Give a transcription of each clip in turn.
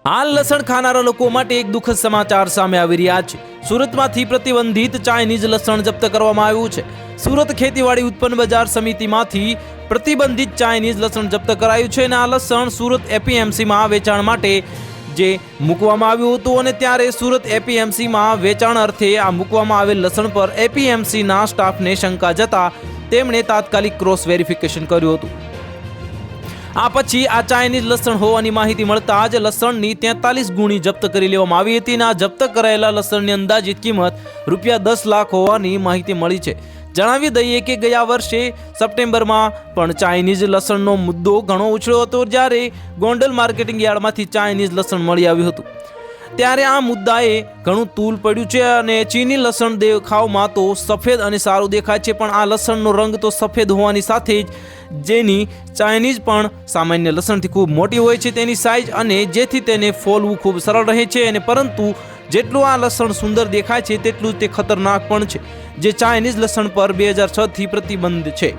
હાલ લસણ ખાનારા લોકો માટે એક દુઃખદ સમાચાર સામે આવી રહ્યા છે। સુરતમાંથી પ્રતિબંધિત ચાઇનીઝ લસણ જપ્ત કરવામાં આવ્યું છે। સુરત ખેતીવાડી ઉત્પન્ન બજાર સમિતિમાંથી પ્રતિબંધિત ચાઇનીઝ લસણ જપ્ત કરાયું છે અને આ લસણ સુરત એપીએમસીમાં વેચાણ માટે જે મૂકવામાં આવ્યું હતું અને ત્યારે સુરત એપીએમસીમાં વેચાણ અર્થે આ મૂકવામાં આવેલ લસણ પર એપીએમસીના સ્ટાફને શંકા જતા તેમણે તાત્કાલિક ક્રોસ વેરિફિકેશન કર્યું હતું। આ પછી આ ચાઇનીઝ લસણ હોવાની માહિતી મળતા જ લસણની 43 ગુણી જપ્ત કરી લેવામાં આવી હતી અને આ જપ્ત કરાયેલા લસણની અંદાજિત કિંમત ₹10 લાખ હોવાની માહિતી મળી છે। જણાવી દઈએ કે ગયા વર્ષે સપ્ટેમ્બરમાં પણ ચાઇનીઝ લસણનો મુદ્દો ઘણો ઉછળ્યો હતો, જ્યારે ગોંડલ માર્કેટિંગ યાર્ડમાંથી ચાઇનીઝ લસણ મળી આવ્યું હતું। ત્યારે આ મુદ્દાએ ઘણું તૂલ પડ્યું છે અને ચીની લસણ દેખાવમાં તો સફેદ અને સારું દેખાય છે, પણ આ લસણનો રંગ તો સફેદ હોવાની સાથે જ જેની ચાઇનીઝ પણ સામાન્ય લસણથી ખૂબ મોટી હોય છે તેની સાઇઝ, અને જેથી તેને ફોલવું ખૂબ સરળ રહે છે અને પરંતુ જેટલું આ લસણ સુંદર દેખાય છે તેટલું તે ખતરનાક પણ છે, જે ચાઇનીઝ લસણ પર 2006થી પ્રતિબંધ છે।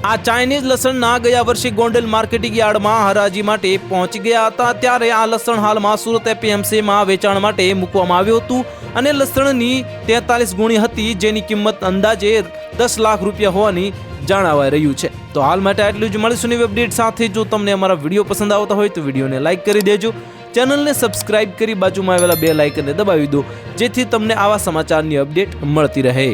આ ચાઇનીઝ લસણના ગયા વર્ષે ગોંડલ માર્કેટિંગ યાર્ડમાં હરાજી માટે પહોંચી ગયા હતા, ત્યારે આ લસણ હાલમાં સુરત એપીએમસીમાં વેચાણ માટે મૂકવામાં આવ્યું હતું અને લસણની 43 ગુણી હતી, જેની કિંમત અંદાજે ₹10 લાખ હોવાની જાણવાઈ રહ્યું છે। તો હાલ માટે આટલું જ। મળીશું નવી અપડેટ સાથે। જો તમને અમારા વિડીયો પસંદ આવતા હોય તો વિડીયોને લાઇક કરી દેજો, ચેનલને સબસ્ક્રાઇબ કરી બાજુમાં આવેલા બેલ આઇકનને દબાવી દો, જેથી તમને આવા સમાચારની અપડેટ મળતી રહે।